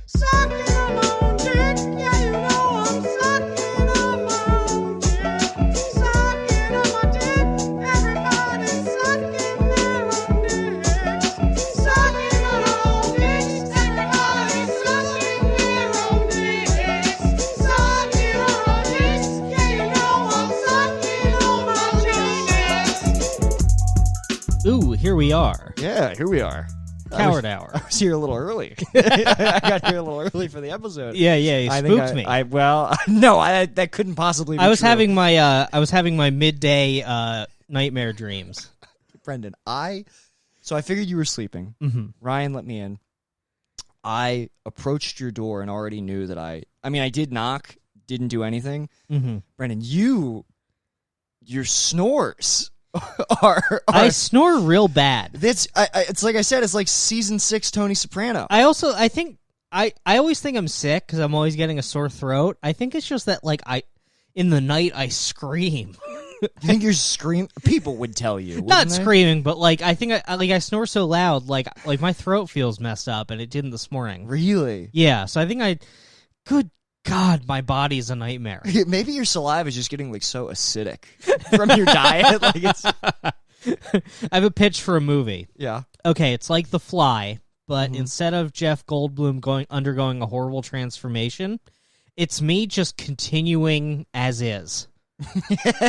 Sucking on my own dick. Yeah, you know I'm sucking on my own dick. Sucking on my dick. Everybody's sucking their own dicks. Sucking on our own dicks. Everybody's sucking their own dicks. Sucking on our dicks. Yeah, you know I'm sucking on my dicks. Ooh, here we are. Yeah, here we are. Coward Hour. I was here a little early. I got here a little early for the episode. Yeah, you spooked me. That couldn't possibly be I was true. having my midday nightmare dreams. Brendan, so I figured you were sleeping. Mm-hmm. Ryan let me in. I approached your door and already knew that I did knock, didn't do anything. Mm-hmm. Brendan, your snores are I snore real bad. it's like I said, it's like season 6 Tony Soprano. I always think I'm sick because I'm always getting a sore throat. I think it's just that in the night I scream. You think you're screaming? People would tell you. Not wouldn't they? screaming, but I think I snore so loud, like my throat feels messed up, and it didn't this morning. Really? Yeah, so I think good God, my body's a nightmare. Maybe your saliva is just getting so acidic from your diet. I have a pitch for a movie. Yeah. Okay, it's like The Fly, but instead of Jeff Goldblum undergoing a horrible transformation, it's me just continuing as is.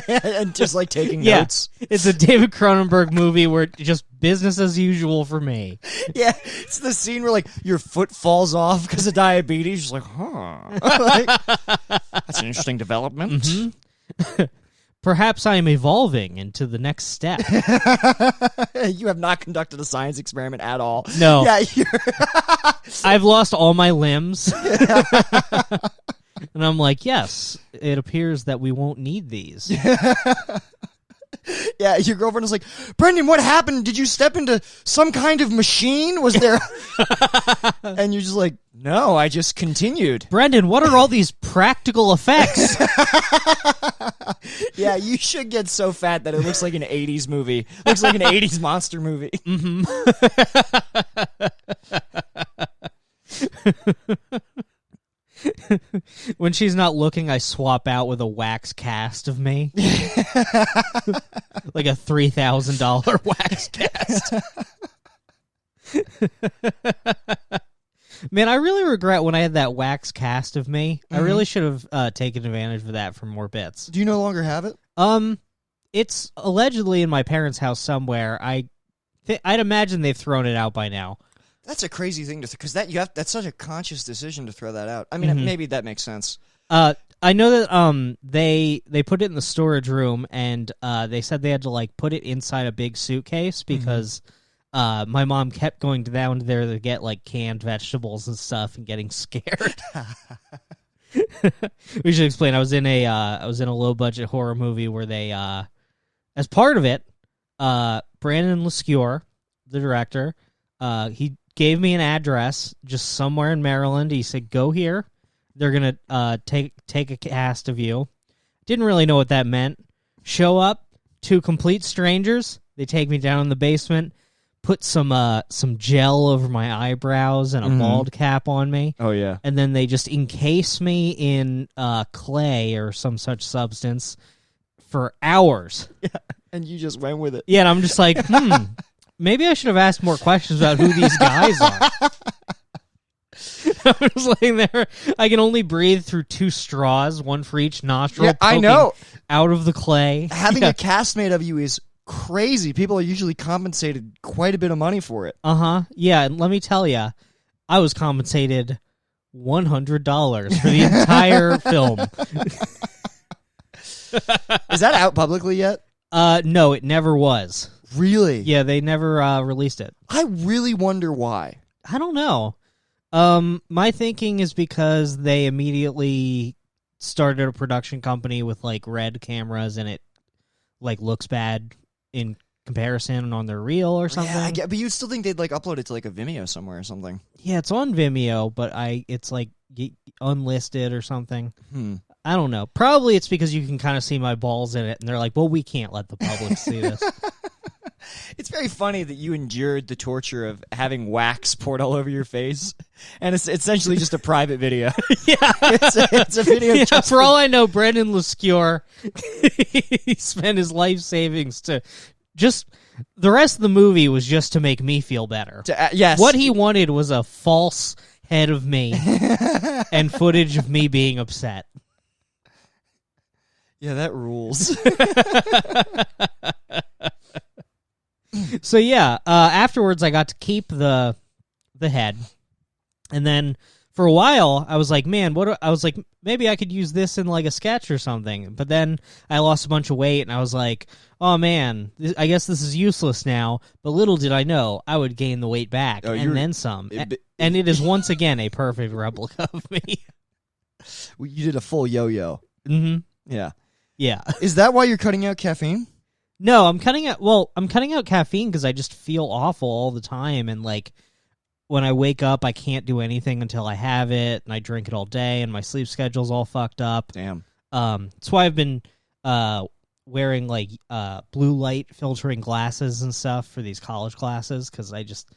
And just taking Yeah, notes. it's a David Cronenberg movie where it's just business as usual for me. Yeah, it's the scene where your foot falls off because of diabetes. You're just that's an interesting development. Mm-hmm. Perhaps I am evolving into the next step. You have not conducted a science experiment at all. No. Yeah, I've lost all my limbs. And I'm like, yes, it appears that we won't need these. Yeah, your girlfriend is like, Brendan, what happened? Did you step into some kind of machine? Was there... And you're just like, no, I just continued. Brendan, what are all these practical effects? Yeah, you should get so fat that it looks like an 80s movie. Looks like an 80s monster movie. Mm-hmm. When she's not looking, I swap out with a wax cast of me. Like a $3,000 wax cast. Man, I really regret when I had that wax cast of me. I really should have taken advantage of that for more bits. Do you no longer have it? It's allegedly in my parents' house somewhere. I'd imagine they've thrown it out by now. That's a crazy thing to because that's such a conscious decision to throw that out. I mean, maybe that makes sense. I know that they put it in the storage room, and they said they had to put it inside a big suitcase because my mom kept going down there to get canned vegetables and stuff and getting scared. We should explain. I was in a low budget horror movie where they as part of it, Brandon Lescure, the director, he gave me an address just somewhere in Maryland. He said, go here. They're going to take a cast of you. Didn't really know what that meant. Show up, 2 complete strangers. They take me down in the basement, put some gel over my eyebrows and a bald cap on me. Oh, yeah. And then they just encase me in clay or some such substance for hours. Yeah, and you just went with it. Yeah, and I'm just like, maybe I should have asked more questions about who these guys are. I'm just laying there. I can only breathe through 2 straws, one for each nostril. Yeah, I know. Out of the clay. Having a cast made of you is crazy. People are usually compensated quite a bit of money for it. Uh-huh. Yeah, and let me tell you, I was compensated $100 for the entire film. Is that out publicly yet? No, it never was. Really? Yeah, they never released it. I really wonder why. I don't know. My thinking is because they immediately started a production company with red cameras and it looks bad in comparison on their reel or something. Yeah, but you'd still think they'd upload it to a Vimeo somewhere or something. Yeah, it's on Vimeo, but it's unlisted or something. I don't know. Probably it's because you can kind of see my balls in it, and they're like, well, we can't let the public see this. It's very funny that you endured the torture of having wax poured all over your face, and it's essentially just a private video. Yeah. It's a video. Yeah, just for all I know, Brendan Lescure, he spent his life savings to just... The rest of the movie was just to make me feel better. Yes. What he wanted was a false head of me and footage of me being upset. Yeah, that rules. So yeah, afterwards I got to keep the head, and then for a while I was like, man, I was like, maybe I could use this in like a sketch or something. But then I lost a bunch of weight, and I was like, oh man, I guess this is useless now. But little did I know I would gain the weight back and then some. And it is once again a perfect replica of me. You did a full yo-yo. Mm-hmm. Yeah. Yeah. Is that why you're cutting out caffeine? No, I'm cutting out caffeine because I just feel awful all the time, and like when I wake up, I can't do anything until I have it, and I drink it all day, and my sleep schedule's all fucked up. Damn. That's why I've been wearing like blue light filtering glasses and stuff for these college classes, because I just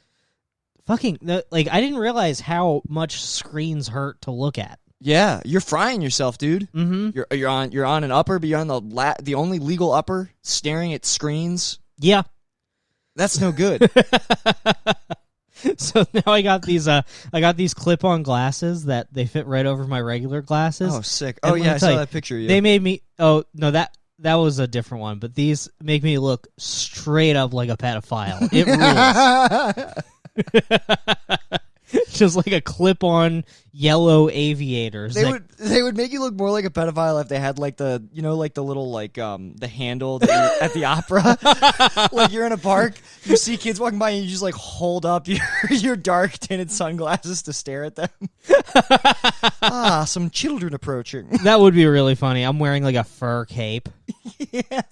fucking like I didn't realize how much screens hurt to look at. Yeah, you're frying yourself, dude. Mm-hmm. You're on an upper, but you're on the only legal upper, staring at screens. Yeah, that's no good. So now I got these clip-on glasses that they fit right over my regular glasses. Oh, sick! And oh yeah, I saw that picture of you. They made me. Oh no, that was a different one. But these make me look straight up like a pedophile. It rules. Just like a clip-on yellow aviators. They would make you look more like a pedophile if they had like the little like the handle that at the opera. Like you're in a park, you see kids walking by and you just like hold up your dark tinted sunglasses to stare at them. Some children approaching. That would be really funny. I'm wearing like a fur cape. Yeah.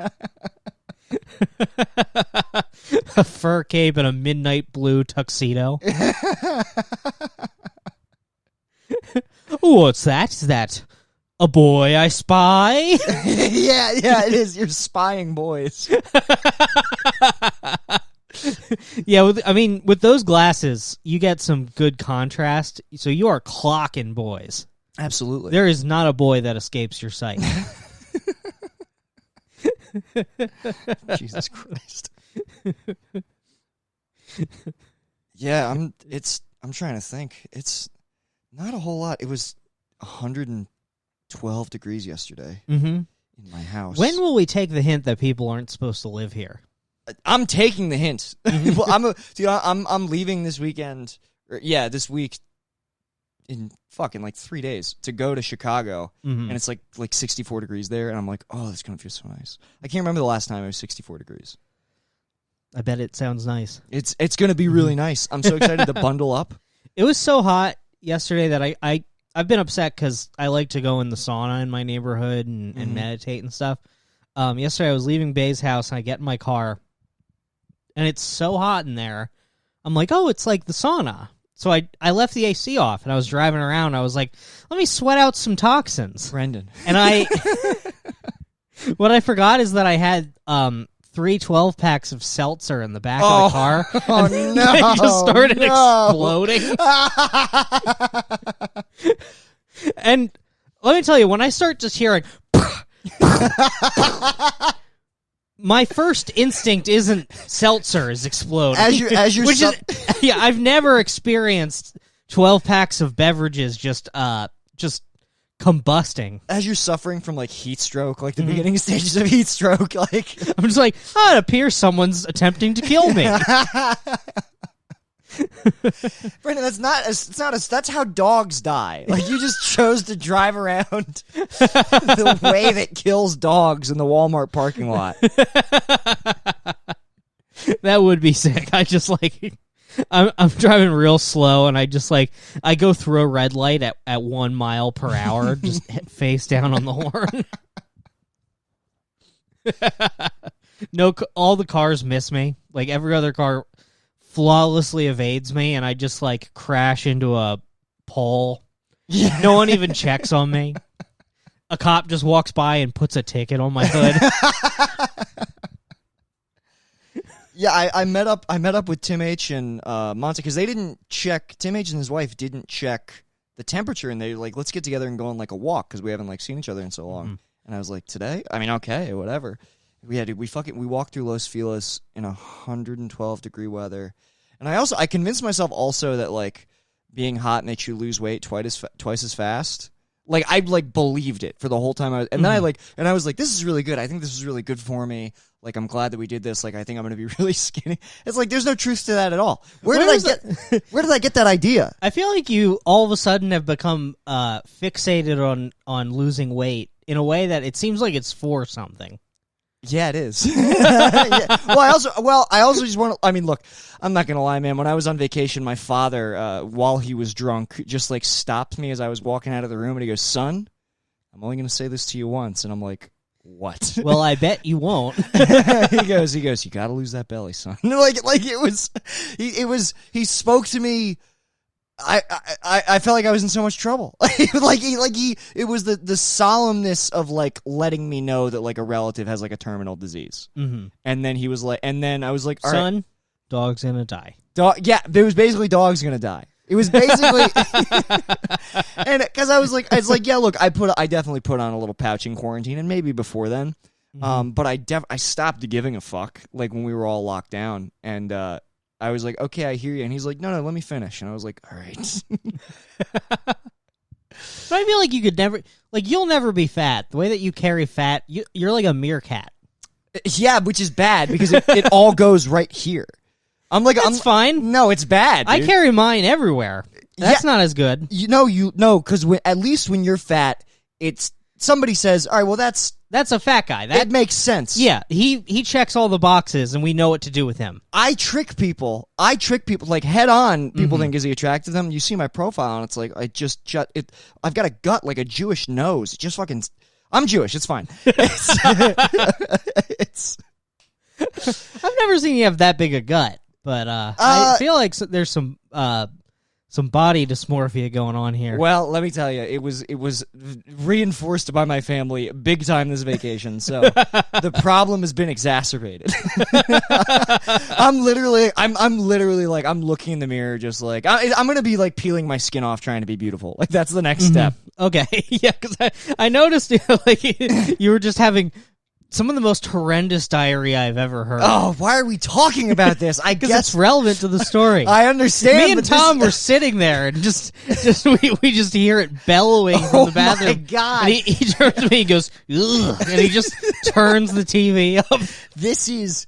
A fur cape and a midnight blue tuxedo. What's that? Is that a boy I spy? yeah, it is. You're spying boys. Yeah, with those glasses, you get some good contrast. So you are clocking boys. Absolutely. There is not a boy that escapes your sight. Jesus Christ. Yeah, I'm trying to think. It's not a whole lot. It was 112 degrees yesterday in my house. When will we take the hint that people aren't supposed to live here? I'm taking the hint. Well, I'm leaving this weekend. This week in fucking like 3 days to go to Chicago, and it's like 64 degrees there, and I'm like, oh, that's gonna feel so nice. I can't remember the last time it was 64 degrees. I bet it sounds nice. It's gonna be really nice. I'm so excited to bundle up. It was so hot yesterday that I've been upset because I like to go in the sauna in my neighborhood and meditate and stuff. Yesterday I was leaving Bay's house and I get in my car and it's so hot in there. I'm like, oh, it's like the sauna. So I left the AC off and I was driving around. I was like, let me sweat out some toxins. Brendan. And what I forgot is that I had 3 12-packs of seltzer in the back of the car. Oh, and no. They just started exploding. And let me tell you, when I start just hearing... my first instinct isn't seltzer is exploding. I've never experienced 12 packs of beverages just combusting. As you're suffering from like heat stroke, like the beginning stages of heat stroke, like I'm just like, oh, it appears someone's attempting to kill me. Brendan, that's how dogs die. Like you just chose to drive around the way that kills dogs in the Walmart parking lot. That would be sick. I just like I'm driving real slow and I just like I go through a red light at 1 mile per hour, just face down on the horn. No, all the cars miss me. Like every other car flawlessly evades me, and I just like crash into a pole. Yeah. No one even checks on me. A cop just walks by and puts a ticket on my hood. Yeah, I met up with Tim H and Monte because they didn't check. Tim H and his wife didn't check the temperature, and they like, let's get together and go on like a walk because we haven't like seen each other in so long. Mm-hmm. And I was like, today? I mean, okay, whatever. We walked through Los Feliz in 112-degree weather, and I convinced myself also that like being hot makes you lose weight twice as fast. Like I like believed it for the whole time. Then I was like, this is really good. I think this is really good for me. Like I'm glad that we did this. Like I think I'm going to be really skinny. It's like there's no truth to that at all. Where did I get that idea? I feel like you all of a sudden have become fixated on losing weight in a way that it seems like it's for something. Yeah, it is. Yeah. Well, I also just want to. I mean, look, I'm not gonna lie, man. When I was on vacation, my father, while he was drunk, just like stopped me as I was walking out of the room, and he goes, "Son, I'm only gonna say this to you once." And I'm like, "What?" Well, I bet you won't. he goes, "You gotta lose that belly, son." like he spoke to me. I felt like I was in so much trouble. It was the solemnness of like letting me know that like a relative has like a terminal disease. Mm-hmm. And then he was like, and then I was like, all son, right. Dog's gonna die. Yeah, it was basically dog's gonna die. It was basically, and because I was like, yeah, look, I definitely put on a little pouch in quarantine, and maybe before then, but I stopped giving a fuck like when we were all locked down, and I was like, okay, I hear you. And he's like, no, let me finish. And I was like, all right. But I feel like you could never, like, you'll never be fat. The way that you carry fat, you're like a meerkat. Yeah, which is bad because it all goes right here. That's fine. No, it's bad, dude. I carry mine everywhere. That's not as good. Because at least when you're fat, somebody says, all right, well, that's a fat guy. That makes sense. Yeah, he checks all the boxes, and we know what to do with him. I trick people like head on. People think, is he attracted to them? You see my profile, and it's like I've got a gut like a Jewish nose. Just fucking. I'm Jewish. It's fine. I've never seen you have that big a gut, but I feel like there's some body dysmorphia going on here. Well, let me tell you, it was reinforced by my family big time this vacation. So the problem has been exacerbated. I'm literally like I'm looking in the mirror, just like I'm gonna be like peeling my skin off, trying to be beautiful. Like that's the next step. Okay, yeah, because I noticed like you were just having some of the most horrendous diarrhea I've ever heard. Oh, why are we talking about this? I guess it's relevant to the story. I understand. Me and Tom were sitting there, and just we just hear it bellowing from the bathroom. Oh my God! And he turns to me, and goes, ugh, and he just turns the TV up. This is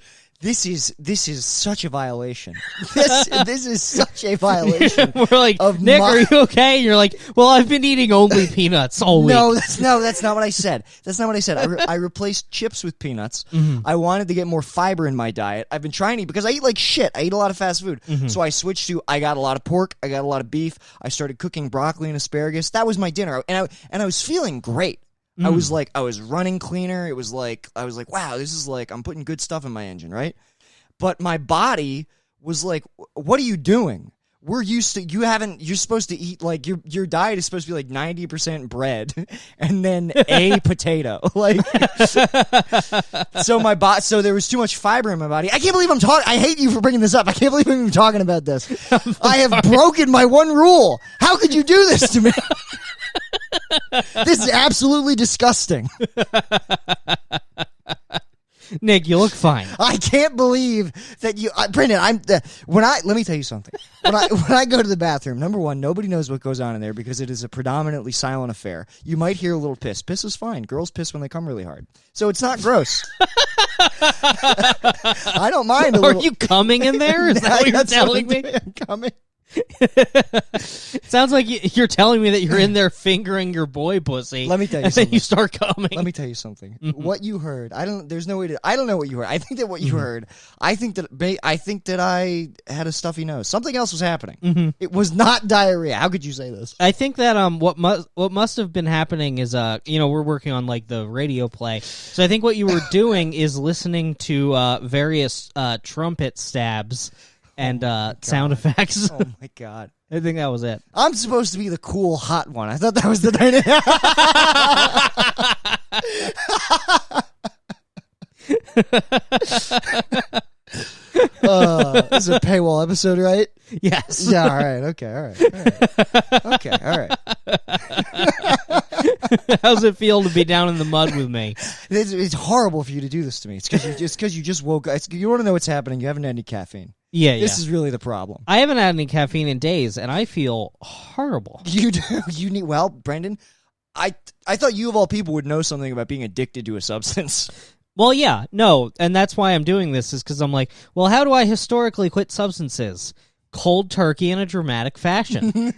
such a violation. This is such a violation. We're like, Nick, are you okay? And you're like, well, I've been eating only peanuts all week. That's not what I said. That's not what I said. I replaced chips with peanuts. Mm-hmm. I wanted to get more fiber in my diet. I've been trying to, because I eat like shit. I eat a lot of fast food. Mm-hmm. So I switched to, I got a lot of pork. I got a lot of beef. I started cooking broccoli and asparagus. That was my dinner. And I was feeling great. I was running cleaner. I was like, wow, this is like, I'm putting good stuff in my engine, right? But my body was like, what are you doing? You're supposed to eat, like, your diet is supposed to be like 90% bread and then a potato. Like, so there was too much fiber in my body. I can't believe I'm talking. I hate you for bringing this up. I can't believe I'm even talking about this. I have broken my one rule. How could you do this to me? This is absolutely disgusting. Nick, you look fine. I can't believe that you, Brendan. Let me tell you something. When I go to the bathroom, number one, nobody knows what goes on in there because it is a predominantly silent affair. You might hear a little piss. Piss is fine. Girls piss when they come really hard, so it's not gross. I don't mind. Are you coming in there? Is that what you're telling me? I'm coming. Sounds like you're telling me that you're in there fingering your boy pussy. Let me tell you and something. Then you start coming. Let me tell you something. Mm-hmm. What you heard, I don't know what you heard. I think that what you heard, I think that I had a stuffy nose. Something else was happening. Mm-hmm. It was not diarrhea. How could you say this? I think that what must have been happening is we're working on like the radio play. So I think what you were doing is listening to various trumpet stabs and sound effects. Oh my God. I think that was it. I'm supposed to be the cool, hot one. I thought that was the dynamic. This is a paywall episode, right? Yes. Yeah, all right. Okay, all right. Okay, all right. How's it feel to be down in the mud with me? It's horrible for you to do this to me. It's because you just woke up. You want to know what's happening. You haven't had any caffeine. Yeah, This is really the problem. I haven't had any caffeine in days, and I feel horrible. You do. You need. Well, Brendan, I thought you of all people would know something about being addicted to a substance. Well, yeah, no, and that's why I'm doing this, is because I'm like, well, how do I historically quit substances? Cold turkey in a dramatic fashion.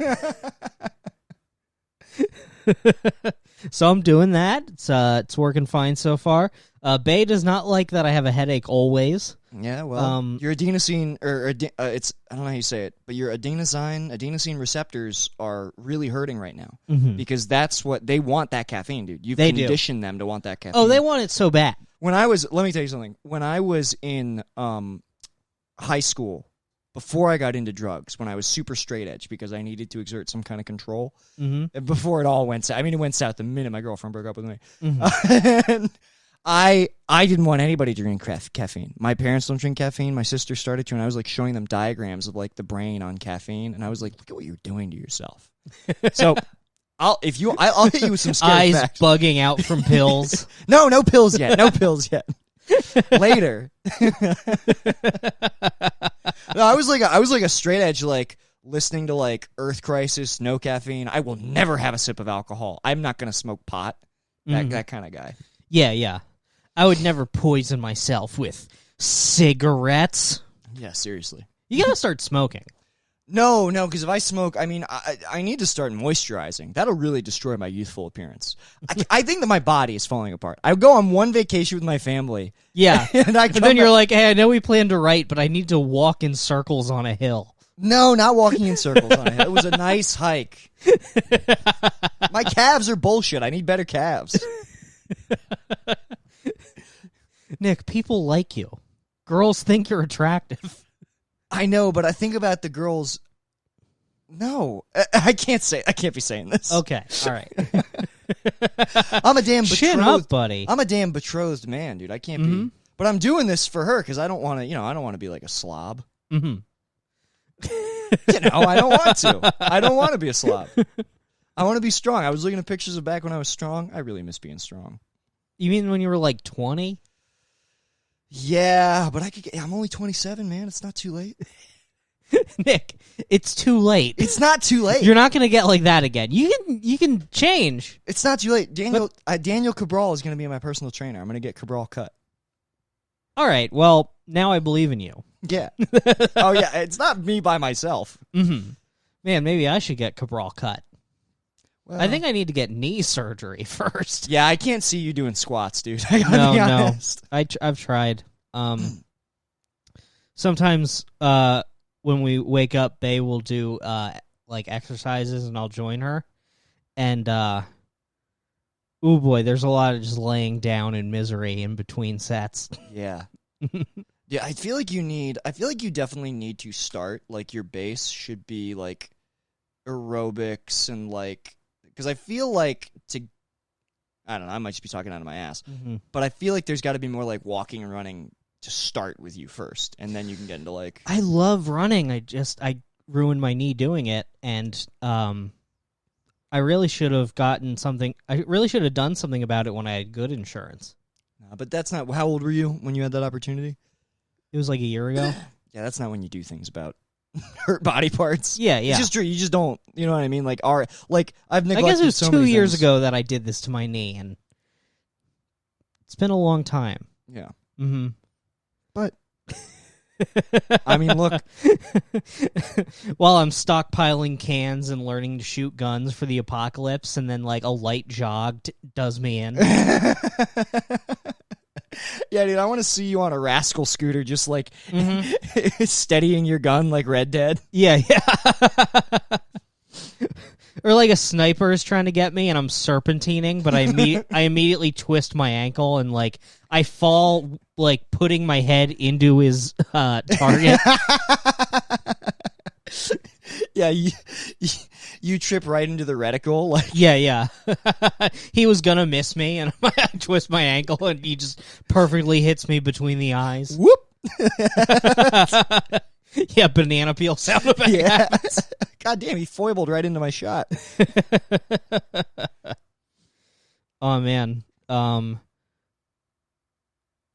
So I'm doing that. It's working fine so far. Bay does not like that I have a headache always. Yeah, well, your adenosine, it's, I don't know how you say it, but your adenosine receptors are really hurting right now because that's what they want, that caffeine, dude. You've conditioned them to want that caffeine. Oh, they want it so bad. Let me tell you something. When I was in high school, before I got into drugs, when I was super straight edge because I needed to exert some kind of control, before it all went south. I mean, it went south the minute my girlfriend broke up with me. And I didn't want anybody to drink caffeine. My parents don't drink caffeine. My sister started to, and I was like showing them diagrams of like the brain on caffeine, and I was like, look at what you're doing to yourself. So I'll hit you with some scary eyes facts. bugging out from pills. No pills yet. No pills yet. Later. No, I was like a straight edge, like listening to like Earth Crisis, no caffeine. I will never have a sip of alcohol. I'm not gonna smoke pot. That kind of guy. Yeah. I would never poison myself with cigarettes. Yeah, seriously. You gotta start smoking. No, because if I smoke, I mean, I need to start moisturizing. That'll really destroy my youthful appearance. I think that my body is falling apart. I go on one vacation with my family. Yeah. And then you're like, hey, I know we planned to write, but I need to walk in circles on a hill. No, not walking in circles on a hill. It was a nice hike. My calves are bullshit. I need better calves. Nick, people like you. Girls think you're attractive. I know, but I think about the girls. No, I can't be saying this. Okay, all right. I'm a damn betrothed. Chin up, buddy. I'm a damn betrothed man, dude. I can't be. But I'm doing this for her because I don't want to. I don't want to be like a slob. Mm-hmm. I don't want to. I don't want to be a slob. I want to be strong. I was looking at pictures of back when I was strong. I really miss being strong. You mean when you were like 20? Yeah, but I'm only 27, man. It's not too late. Nick, it's too late. It's not too late. You're not going to get like that again. You can change. It's not too late. Daniel Cabral is going to be my personal trainer. I'm going to get Cabral cut. All right. Well, now I believe in you. Yeah. Oh, yeah. It's not me by myself. Mm-hmm. Man, maybe I should get Cabral cut. Well, I think I need to get knee surgery first. Yeah, I can't see you doing squats, dude. I gotta be honest. I've tried. Sometimes when we wake up, Bae will do like exercises, and I'll join her. And oh boy, there's a lot of just laying down in misery in between sets. Yeah. Yeah, I feel like you definitely need to start, like, your base should be like aerobics and like, because I feel like I don't know, I might just be talking out of my ass, but I feel like there's got to be more like walking and running to start with you first, and then you can get into like. I love running. I ruined my knee doing it, and I really should have gotten something. I really should have done something about it when I had good insurance. But that's not. How old were you when you had that opportunity? It was like a year ago. Yeah, that's not when you do things about hurt body parts. Yeah. It's just true. You just don't. You know what I mean? Like, I've neglected. I guess it was so 2 many years things. ago that I did this to my knee, and it's been a long time. Yeah. Mm-hmm. But I mean, look. While I'm stockpiling cans and learning to shoot guns for the apocalypse, and then like a light jog does me in. Yeah, dude, I want to see you on a rascal scooter, just like steadying your gun like Red Dead. Yeah. Or like a sniper is trying to get me, and I'm serpentining, but I immediately twist my ankle, and like I fall, like putting my head into his target. Yeah, you trip right into the reticle. Like, yeah. He was gonna miss me, and I twist my ankle, and he just perfectly hits me between the eyes. whoop. Yeah, banana peel sound effect. Yeah. God damn, he foibled right into my shot. Oh man.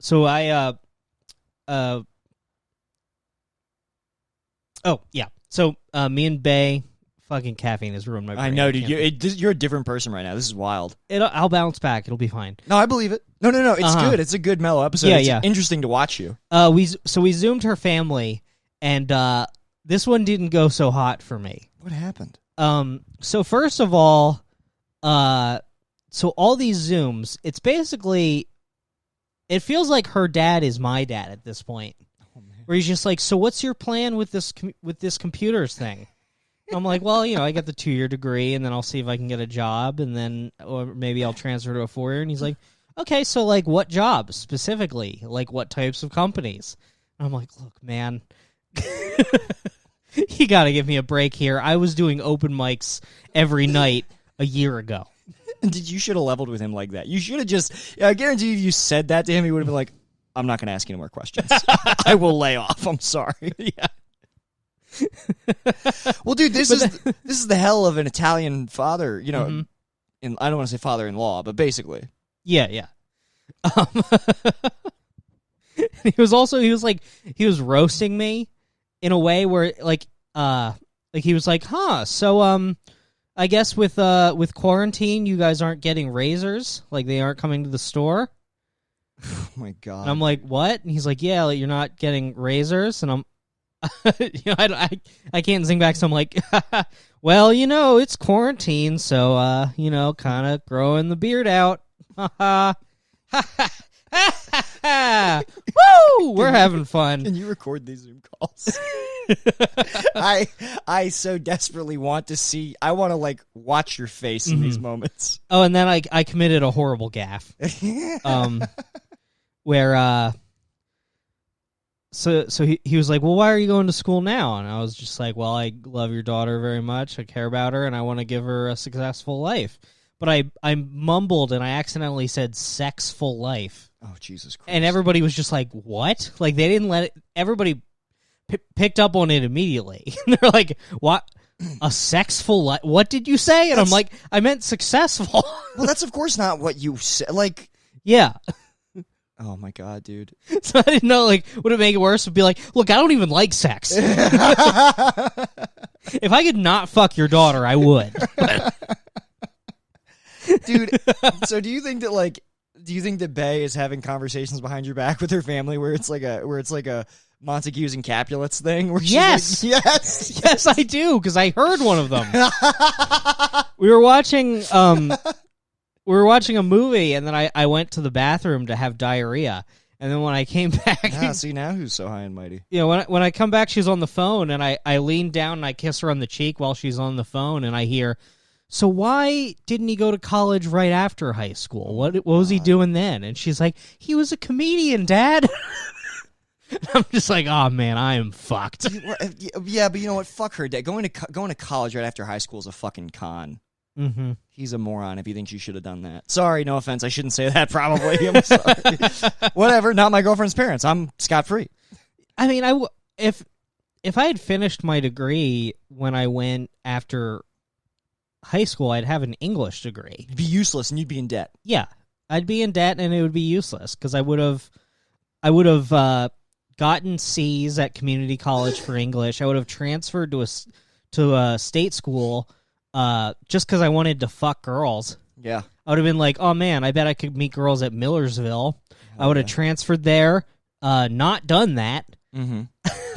So I oh yeah. So me and Bay, fucking caffeine has ruined my brain. I know, dude. You're a different person right now. This is wild. I'll bounce back. It'll be fine. No, I believe it. No. It's good. It's a good mellow episode. Yeah, it's yeah. interesting to watch you. We zoomed her family, and this one didn't go so hot for me. What happened? So first of all, so all these Zooms, it's basically, it feels like her dad is my dad at this point. Oh, man. Where he's just like, so what's your plan with this computers thing? I'm like, well, I get the 2-year degree, and then I'll see if I can get a job, and then, or maybe I'll transfer to a 4-year. And he's like, okay, so like what jobs specifically? Like what types of companies? And I'm like, look, man, you got to give me a break here. I was doing open mics every night a year ago. You should have leveled with him like that. You should have just, I guarantee if you said that to him, he would have been like, I'm not going to ask you any more questions. I will lay off. I'm sorry. Yeah. Well, dude, this is the hell of an Italian father, Mm-hmm. and I don't want to say father-in-law, but basically. Yeah. He was roasting me in a way where like he was like, so I guess with quarantine you guys aren't getting razors, like they aren't coming to the store. Oh my god. And I'm like, what? And he's like, yeah, like, you're not getting razors. And I'm I can't sing back, so I'm like, well, it's quarantine, so kind of growing the beard out. Woo! We're having fun. Can you record these Zoom calls? I so desperately want to see. I want to like watch your face in these moments. Oh, and then I committed a horrible gaffe. Where so he was like, well, why are you going to school now? And I was just like, well, I love your daughter very much. I care about her, and I want to give her a successful life. But I mumbled, and I accidentally said sexful life. Oh, Jesus Christ. And everybody was just like, what? Like, they didn't let it... Everybody picked up on it immediately. They're like, what? A sexful life? What did you say? And I'm like, I meant successful. Well, that's of course not what you said. Like... Yeah. Oh, my God, dude. So I didn't know, like, would it make it worse? Would be like, look, I don't even like sex. If I could not fuck your daughter, I would. Dude, so do you think that Bay is having conversations behind your back with her family where it's like a Montagues and Capulets thing? Where Yes. Like, yes. Yes, I do, because I heard one of them. We were watching a movie, and then I went to the bathroom to have diarrhea. And then when I came back... See, now who's so high and mighty? When I come back, she's on the phone, and I lean down and I kiss her on the cheek while she's on the phone, and I hear... So why didn't he go to college right after high school? What was he doing then? And she's like, he was a comedian, Dad. I'm just like, oh man, I am fucked. Yeah, but you know what? Fuck her, Dad. Going to college right after high school is a fucking con. Mm-hmm. He's a moron if he thinks you should have done that. Sorry, no offense. I shouldn't say that. Probably. I'm sorry. Whatever. Not my girlfriend's parents. I'm scot-free. I mean, if I had finished my degree when I went after high school, I'd have an English degree. It'd be useless, and you'd be in debt. Yeah, I'd be in debt, and it would be useless because I would have gotten C's at community college for English. I would have transferred to a state school just because I wanted to fuck girls. Yeah, I would have been like, oh man, I bet I could meet girls at Millersville. I would have transferred there, not done that. Mm-hmm.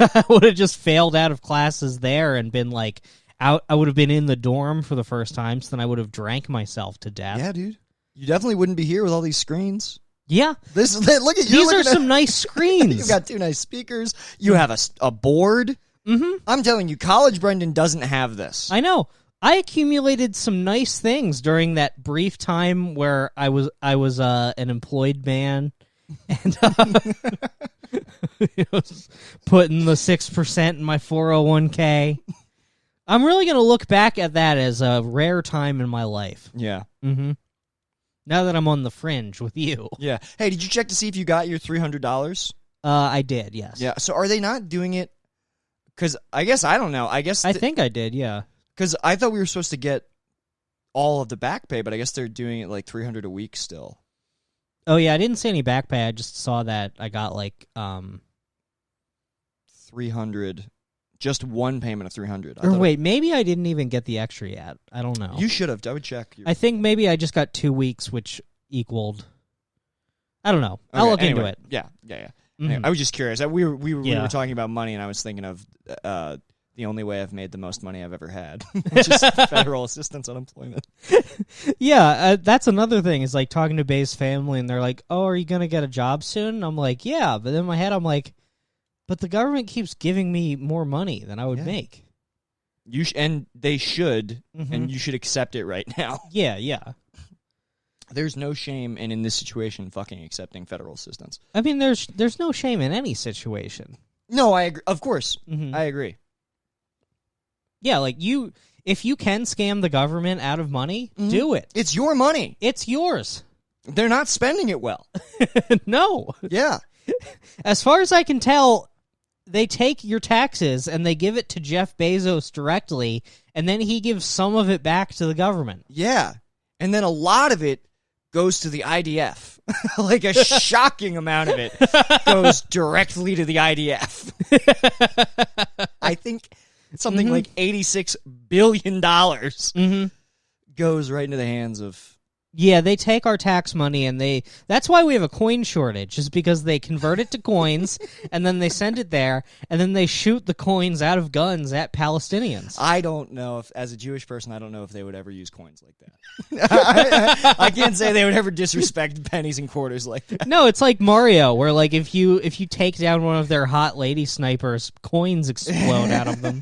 I would have just failed out of classes there and been like. I would have been in the dorm for the first time, so then I would have drank myself to death. Yeah, dude. You definitely wouldn't be here with all these screens. Yeah. Look at you. These are some nice screens. You've got 2 nice speakers. You have a board. Mm-hmm. I'm telling you, college Brendan doesn't have this. I know. I accumulated some nice things during that brief time where I was an employed man and putting the 6% in my 401k. I'm really going to look back at that as a rare time in my life. Yeah. Mm-hmm. Now that I'm on the fringe with you. Yeah. Hey, did you check to see if you got your $300? I did, yes. Yeah. So are they not doing it? Because I guess I don't know. I think I did, yeah. Because I thought we were supposed to get all of the back pay, but I guess they're doing it like $300 a week still. Oh yeah, I didn't see any back pay. I just saw that I got like $300. Just one payment of $300. Or wait, maybe I didn't even get the extra yet. I don't know. You should have. I would check. I think maybe I just got 2 weeks, which equaled. I don't know. I'll look into it. Yeah. Anyway, I was just curious. We were talking about money, and I was thinking of the only way I've made the most money I've ever had, which is federal assistance unemployment. Yeah, that's another thing. Is like talking to Bay's family, and they're like, "Oh, are you gonna get a job soon?" And I'm like, "Yeah," but in my head, I'm like, "But the government keeps giving me more money than I would make." And they should, and you should accept it right now. Yeah. There's no shame in this situation fucking accepting federal assistance. I mean, there's no shame in any situation. No, I agree. Of course, I agree. Yeah, like if you can scam the government out of money, do it. It's your money. It's yours. They're not spending it well. No. Yeah. As far as I can tell, they take your taxes and they give it to Jeff Bezos directly, and then he gives some of it back to the government. Yeah. And then a lot of it goes to the IDF. Like a shocking amount of it goes directly to the IDF. I think something like $86 billion goes right into the hands of... Yeah, they take our tax money, and that's why we have a coin shortage, is because they convert it to coins, and then they send it there, and then they shoot the coins out of guns at Palestinians. I don't know if, as a Jewish person, I don't know if they would ever use coins like that. I can't say they would ever disrespect pennies and quarters like that. No, it's like Mario, where like if you take down one of their hot lady snipers, coins explode out of them.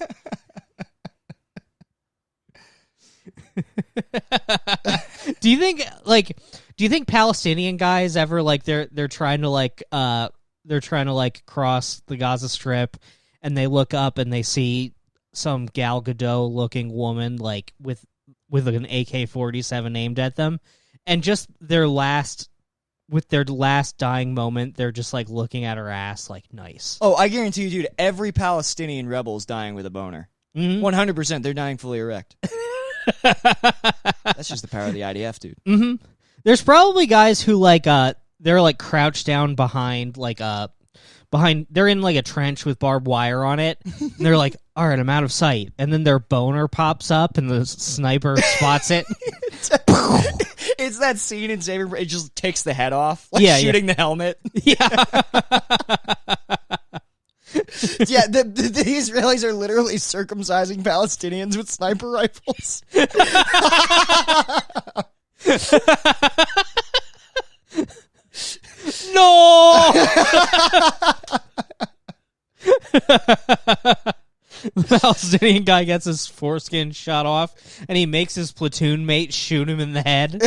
Do you think Palestinian guys ever like they're trying to cross the Gaza Strip, and they look up and they see some Gal Gadot looking woman like with an AK-47 aimed at them, and just their last dying moment, they're just like looking at her ass like, nice. Oh, I guarantee you, dude, every Palestinian rebel is dying with a boner. 100%, they're dying fully erect. That's just the power of the IDF, dude. There's probably guys who like they're like crouched down behind they're in like a trench with barbed wire on it, and they're like, all right, I'm out of sight, and then their boner pops up and the sniper spots it. It's that scene in Saving It just takes the head off, like shooting the helmet. Yeah. Yeah, the Israelis are literally circumcising Palestinians with sniper rifles. No! The Palestinian guy gets his foreskin shot off, and he makes his platoon mate shoot him in the head.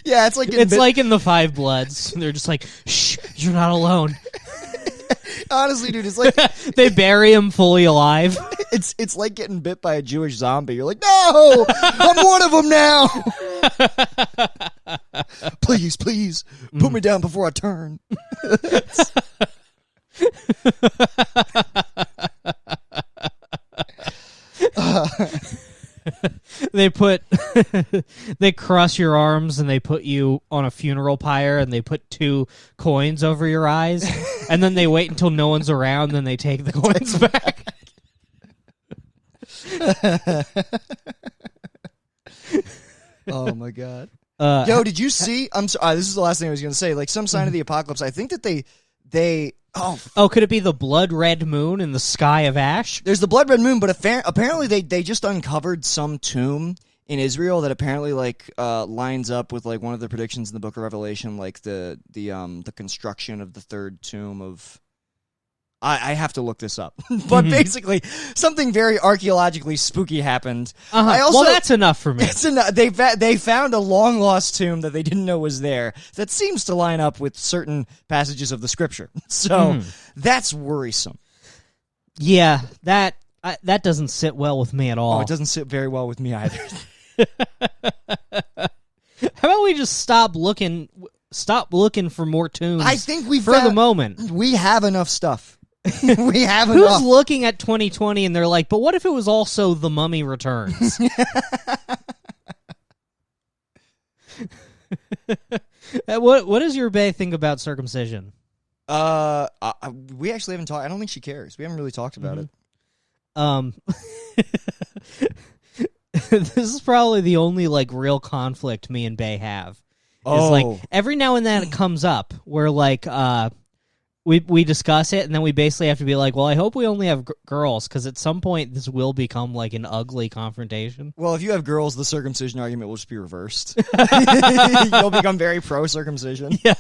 Yeah, it's like in the Five Bloods. They're just like, shh, you're not alone. Honestly, dude, it's like they bury him fully alive. It's like getting bit by a Jewish zombie. You're like, no, I'm one of them now. Please, put me down before I turn. They cross your arms and they put you on a funeral pyre, and they put 2 coins over your eyes, and then they wait until no one's around, then they take the coins back. Oh my god. Yo, did you see? I'm sorry. This is the last thing I was going to say. Like some sign of the apocalypse. I think that they. Oh, could it be the blood red moon in the sky of ash? There's the blood red moon, but apparently they just uncovered some tomb in Israel that apparently like lines up with like one of the predictions in the Book of Revelation, like the construction of the third tomb of. I have to look this up, but basically something very archaeologically spooky happened. Well, that's enough for me. It's enough. They found a long lost tomb that they didn't know was there that seems to line up with certain passages of the scripture. So that's worrisome. Yeah, that doesn't sit well with me at all. Oh, it doesn't sit very well with me either. How about we just stop looking stop looking for more tunes. I think we for the moment. We have enough stuff. We have Who's enough. looking at 2020 and they're like, but what if it was also The Mummy Returns? What does your bae think about circumcision? We actually haven't talked. I don't think she cares. We haven't really talked about it. This is probably the only like real conflict me and Bae have. Is like every now and then it comes up where like we discuss it and then we basically have to be like, well, I hope we only have girls because at some point this will become like an ugly confrontation. Well, if you have girls, the circumcision argument will just be reversed. You'll become very pro circumcision. Yeah.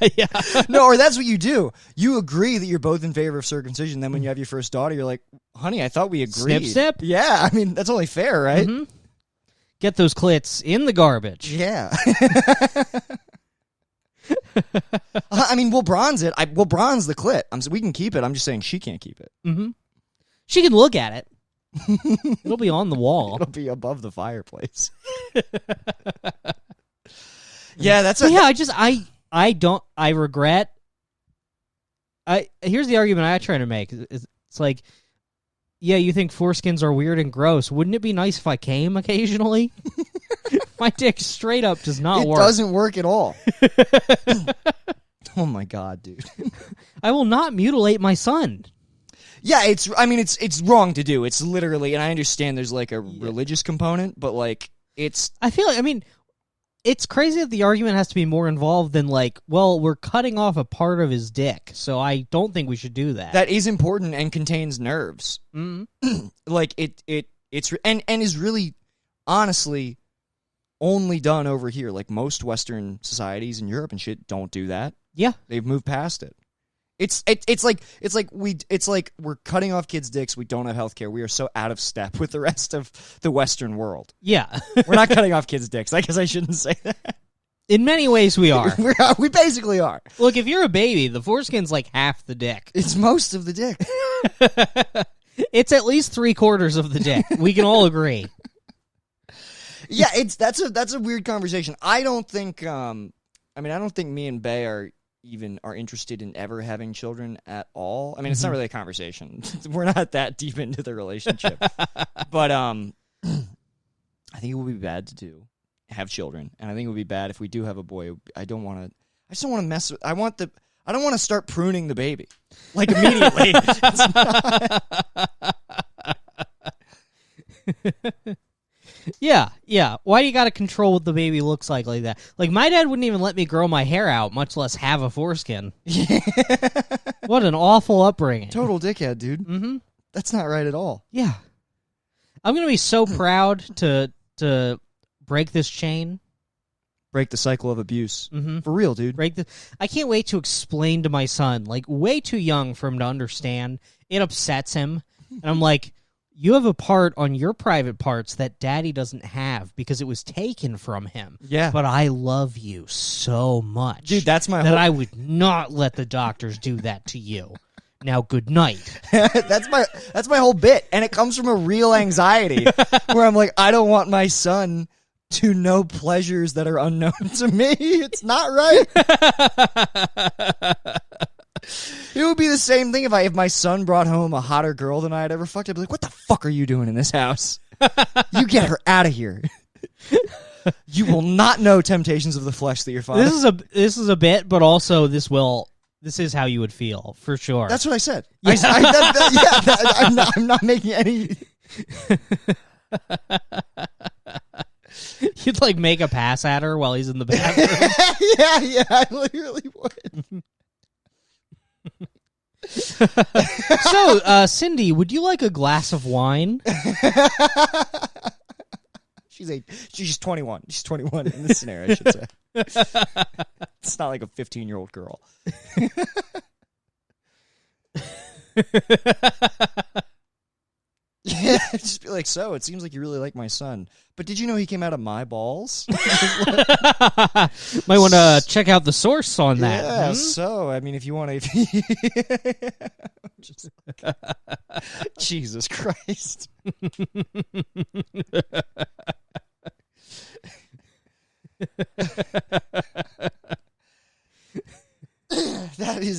No, or that's what you do. You agree that you're both in favor of circumcision. Then when you have your first daughter, you're like, honey, I thought we agreed. Snip, snip. Yeah, I mean, that's only fair, right? Mm-hmm. Get those clits in the garbage. Yeah. I mean, we'll bronze it. We'll bronze the clit. We can keep it. I'm just saying she can't keep it. Mm-hmm. She can look at it. It'll be on the wall. It'll be above the fireplace. Yeah, that's I regret. Here's the argument I try to make. It's like, yeah, you think foreskins are weird and gross. Wouldn't it be nice if I came occasionally? My dick straight up does not work. It doesn't work at all. Oh my god, dude. I will not mutilate my son. Yeah, it's wrong to do. It's literally, and I understand there's like a religious component, but like it's it's crazy that the argument has to be more involved than like, well, we're cutting off a part of his dick, so I don't think we should do that. That is important and contains nerves. Mm-hmm. Like it's is really honestly only done over here. Like most Western societies in Europe and shit don't do that. Yeah, they've moved past it. It's like we're cutting off kids' dicks. We don't have healthcare. We are so out of step with the rest of the Western world. Yeah, we're not cutting off kids' dicks. I guess I shouldn't say that. In many ways, we are. We basically are. Look, if you're a baby, the foreskin's like half the dick. It's most of the dick. It's at least 3/4 of the dick. We can all agree. Yeah, that's a weird conversation. I don't think me and Bae are interested in ever having children at all. I mean, it's not really a conversation. We're not that deep into the relationship. But I think it would be bad to have children, and I think it would be bad if we do have a boy. I just don't want to mess with. I don't want to start pruning the baby like immediately. Yeah. Why do you got to control what the baby looks like that? Like, my dad wouldn't even let me grow my hair out, much less have a foreskin. What an awful upbringing. Total dickhead, dude. Mm-hmm. That's not right at all. Yeah. I'm going to be so proud to break this chain. Break the cycle of abuse. Mm-hmm. For real, dude. I can't wait to explain to my son, like, way too young for him to understand. It upsets him. And I'm like, you have a part on your private parts that daddy doesn't have because it was taken from him. Yeah. But I love you so much. Dude, that's my I would not let the doctors do that to you. Now, good night. That's my whole bit. And it comes from a real anxiety where I'm like, I don't want my son to know pleasures that are unknown to me. It's not right. It would be the same thing if my son brought home a hotter girl than I had ever fucked. I'd be like, what the fuck are you doing in this house? You get her out of here. You will not know temptations of the flesh that you're finding. This is a bit, but also this is how you would feel, for sure. That's what I said. Yeah. I'm not making any... You'd like make a pass at her while he's in the bathroom. Yeah, I literally would. So, Cindy, would you like a glass of wine? She's 21. She's 21 in this scenario, I should say. It's not like a 15-year-old girl. Yeah, just be like, so it seems like you really like my son. But did you know he came out of my balls? Might want to check out the source on that. Yeah, so, I mean, if you want to... Jesus Christ.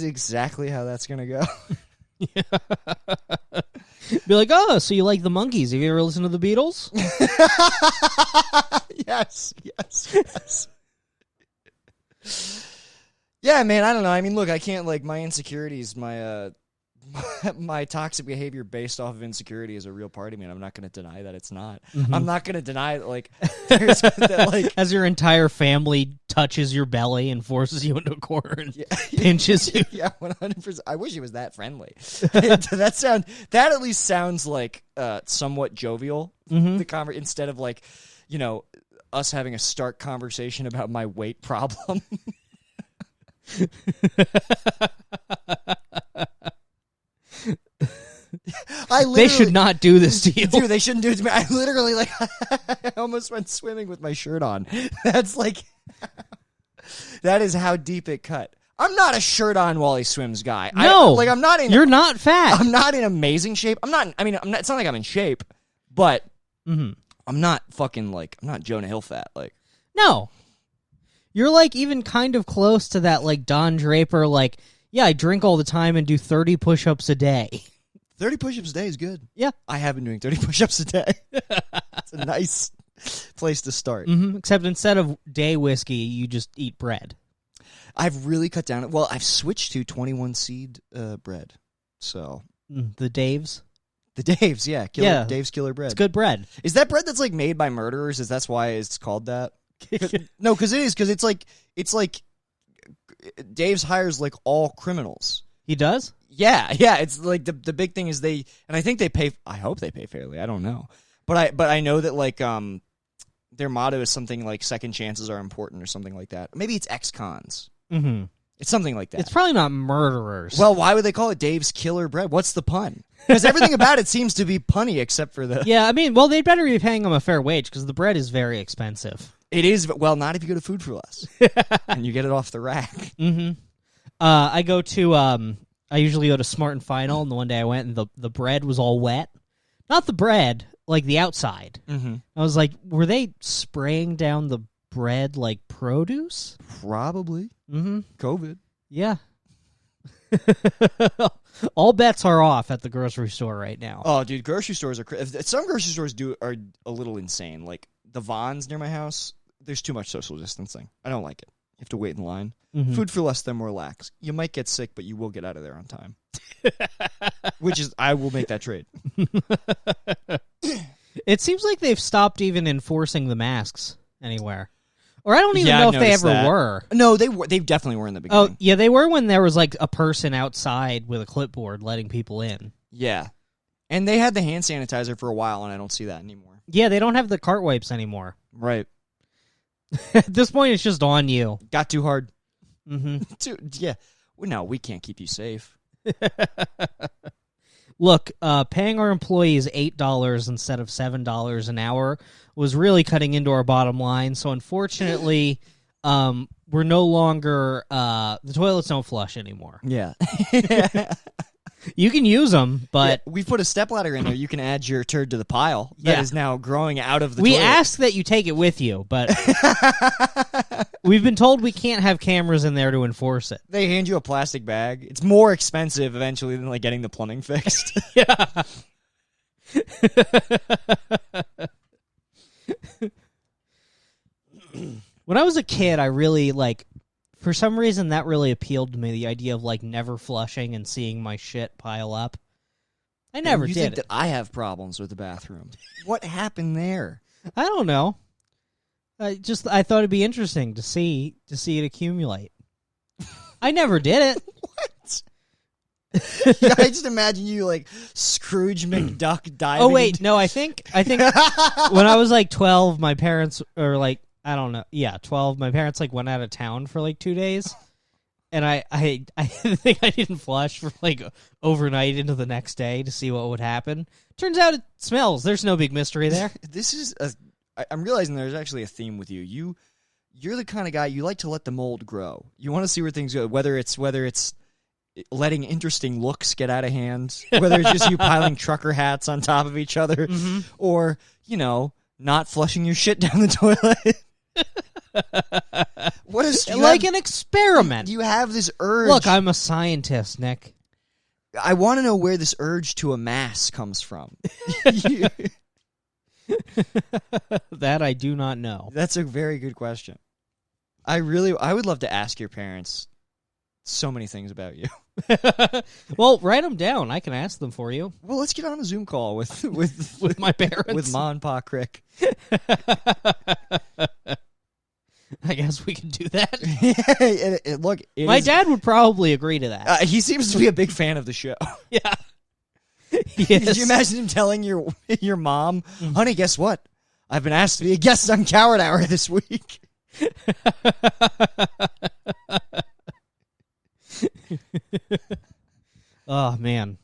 exactly how that's gonna go. Be like, oh, so you like the Monkees? Have you ever listened to the Beatles? Yes. Yeah, man, I don't know. I mean, look, I can't, like, my insecurities, my my toxic behavior based off of insecurity is a real part of me, and I'm not going to deny that it's not. Mm-hmm. I'm not going to deny that, like, there's that, like, as your entire family touches your belly and forces you into a corner and pinches you. Yeah, 100%. I wish it was that friendly. That at least sounds like somewhat jovial. Mm-hmm. Instead of, like, you know, us having a stark conversation about my weight problem. They should not do this to you. Dude, they shouldn't do it to me. I literally, like, I almost went swimming with my shirt on. That's like, that is how deep it cut. I'm not a shirt on while he swims guy. No, I'm not in. You're not fat. I'm not in amazing shape. I'm not. It's not like I'm in shape, but I'm not fucking like. I'm not Jonah Hill fat. Like, no, you're like even kind of close to that. Like Don Draper. Like, yeah, I drink all the time and do 30 push-ups a day. 30 push-ups a day is good. Yeah. I have been doing 30 push-ups a day. It's a nice place to start. Mm-hmm. Except instead of day whiskey, you just eat bread. I've really cut down. Well, I've switched to 21 seed bread. So the Dave's? The Dave's, yeah. Dave's Killer Bread. It's good bread. Is that bread that's like made by murderers? Is that's why it's called that? No, because it is. Because it's like Dave's hires like all criminals. He does? Yeah. It's like the big thing is and I think they pay. I hope they pay fairly. I don't know, but I know that like their motto is something like second chances are important or something like that. Maybe it's ex-cons. Mm-hmm. It's something like that. It's probably not murderers. Well, why would they call it Dave's Killer Bread? What's the pun? Because everything about it seems to be punny except for the. Yeah, I mean, well, they'd better be paying them a fair wage because the bread is very expensive. It is. Well, not if you go to Food for Less and you get it off the rack. Mm-hmm. I usually go to Smart and Final, and the one day I went, and the bread was all wet. Not the bread, like the outside. Mm-hmm. I was like, were they spraying down the bread like produce? Probably. Mm-hmm. COVID. Yeah. All bets are off at the grocery store right now. Oh, dude, grocery stores are. Some grocery stores are a little insane. Like the Vons near my house, there's too much social distancing. I don't like it. You have to wait in line. Mm-hmm. Food for Less, they're more lax. You might get sick, but you will get out of there on time. Which is, I will make that trade. It seems like they've stopped even enforcing the masks anywhere. Or I don't even know if they ever were. No, they definitely were in the beginning. Oh, yeah, they were when there was like a person outside with a clipboard letting people in. Yeah. And they had the hand sanitizer for a while, and I don't see that anymore. Yeah, they don't have the cart wipes anymore. Right. At this point, it's just on you. Got too hard. Mm-hmm. Yeah. Well, no, we can't keep you safe. Look, paying our employees $8 instead of $7 an hour was really cutting into our bottom line. So unfortunately, we're no longer the toilets don't flush anymore. Yeah. You can use them, but we've put a stepladder in there. You can add your turd to the pile that is now growing out of the we toilet. ask that you take it with you, but we've been told we can't have cameras in there to enforce it. They hand you a plastic bag. It's more expensive eventually than like getting the plumbing fixed. Yeah. When I was a kid, I really for some reason that really appealed to me, the idea of like never flushing and seeing my shit pile up. I never you did think it. that I have problems with the bathroom. What happened there? I don't know. I thought it'd be interesting to see it accumulate. I never did it. What? Yeah, I just imagine you like Scrooge McDuck diving. Oh wait, no, I think when I was like 12, my parents or like I don't know, 12. My parents like went out of town for like 2 days, and I think I didn't flush for like overnight into the next day to see what would happen. Turns out it smells. There's no big mystery there. I'm realizing there's actually a theme with you. You're the kind of guy you like to let the mold grow. You want to see where things go, whether it's letting interesting looks get out of hand, whether it's just you piling trucker hats on top of each other, or not flushing your shit down the toilet. What like an experiment. You have this urge. Look, I'm a scientist, Nick. I want to know where this urge to amass comes from. That I do not know. That's a very good question. I would love to ask your parents so many things about you. Well, write them down. I can ask them for you. Well, let's get on a Zoom call with With my parents. with Ma and Pa Crick. I guess we can do that. Look, My dad would probably agree to that. He seems to be a big fan of the show. Yeah. Could you imagine him telling your mom, honey, guess what? I've been asked to be a guest on Coward Hour this week. Oh, man.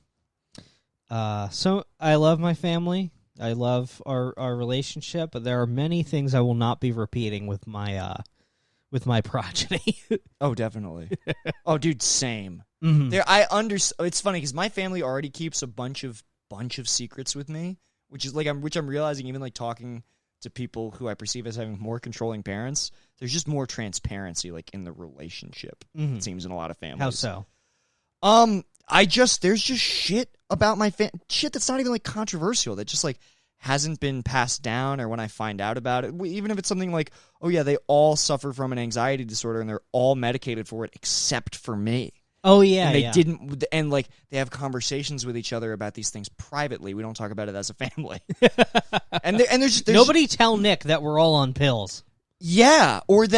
So I love my family. I love our relationship, but there are many things I will not be repeating with my progeny. Oh, definitely. Oh, dude, same. Mm-hmm. It's funny because my family already keeps a bunch of secrets with me, which I'm realizing even like talking to people who I perceive as having more controlling parents. There's just more transparency like in the relationship. Mm-hmm. It seems in a lot of families. How so? There's just shit about my shit that's not even like controversial that just like hasn't been passed down, or when I find out about it, even if it's something like, oh yeah, they all suffer from an anxiety disorder and they're all medicated for it except for me. Oh yeah, and they didn't, and like they have conversations with each other about these things privately. We don't talk about it as a family. and there's nobody tell Nick that we're all on pills. Yeah, or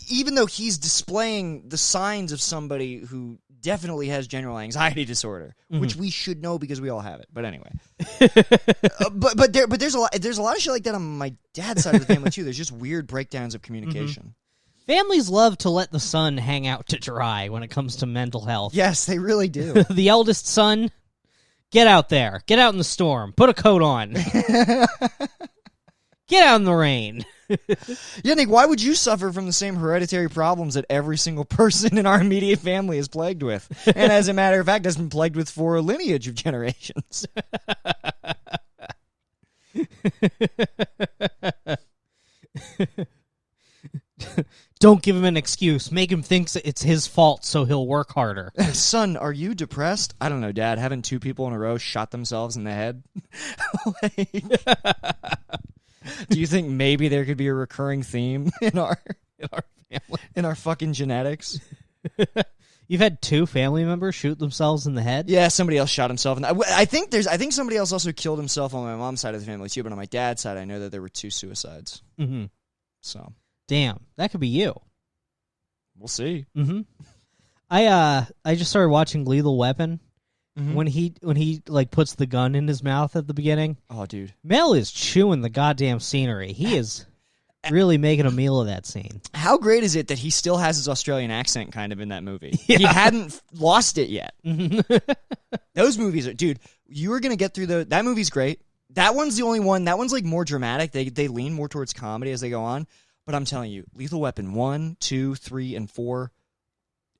even though he's displaying the signs of somebody who definitely has general anxiety disorder, which we should know because we all have it. But anyway, but there's a lot of shit like that on my dad's side of the family too. There's just weird breakdowns of communication. Families love to let the sun hang out to dry when it comes to mental health. Yes, they really do. The eldest son, get out there, get out in the storm, put a coat on, get out in the rain. Yeah, Nick, why would you suffer from the same hereditary problems that every single person in our immediate family is plagued with? And as a matter of fact, has been plagued with for a lineage of generations. Don't give him an excuse. Make him think it's his fault so he'll work harder. Son, are you depressed? I don't know, Dad. Haven't two people in a row shot themselves in the head? Do you think maybe there could be a recurring theme in our family, in our fucking genetics? You've had two family members shoot themselves in the head? Yeah, somebody else shot himself. I think somebody else also killed himself on my mom's side of the family too, but on my dad's side, I know that there were two suicides. Mm-hmm. So, damn, that could be you. We'll see. Mm-hmm. I just started watching Lethal Weapon. Mm-hmm. When he like puts the gun in his mouth at the beginning. Oh, dude. Mel is chewing the goddamn scenery. He is really making a meal of that scene. How great is it that he still has his Australian accent kind of in that movie? Yeah. He hadn't lost it yet. Those movies are, dude, you are going to get through that movie's great. That one's the only one. That one's like more dramatic. They lean more towards comedy as they go on. But I'm telling you, Lethal Weapon 1, 2, 3, and 4,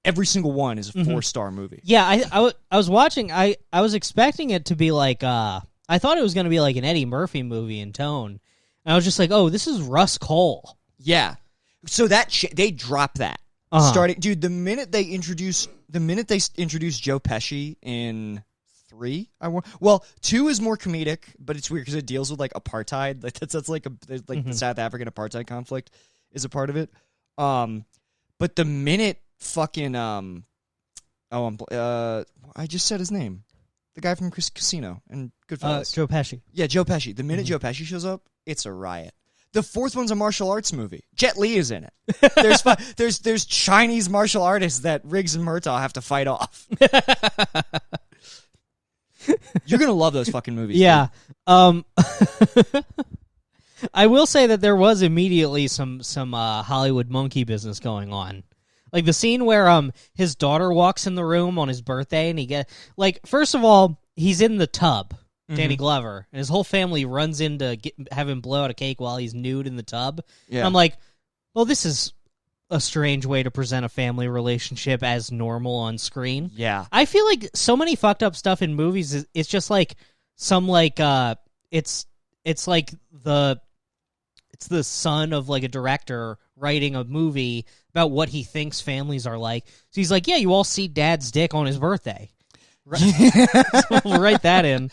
every single one is a 4-star movie. Yeah, I was watching. I was expecting it to be like I thought it was going to be like an Eddie Murphy movie in tone. And I was just like, oh, this is Russ Cole. Yeah. So they drop that. Starting, dude, the minute they introduce Joe Pesci in 3, 2 is more comedic, but it's weird because it deals with like apartheid. Like that's like the South African apartheid conflict is a part of it. But the minute fucking I just said his name, the guy from Casino and Goodfellas. Joe Pesci. Yeah, Joe Pesci. The minute Joe Pesci shows up, it's a riot. The 4th one's a martial arts movie. Jet Li is in it. There's Chinese martial artists that Riggs and Murtaugh have to fight off. You're gonna love those fucking movies. Yeah. I will say that there was immediately some Hollywood monkey business going on. Like the scene where his daughter walks in the room on his birthday and first of all, he's in the tub, Danny Glover, and his whole family runs in to have him blow out a cake while he's nude in the tub. Yeah. And I'm like, well, this is a strange way to present a family relationship as normal on screen. Yeah. I feel like so many fucked up stuff in movies it's just like some like it's like it's the son of like a director writing a movie about what he thinks families are like. So he's like, yeah, you all see Dad's dick on his birthday. Right. So we'll write that in.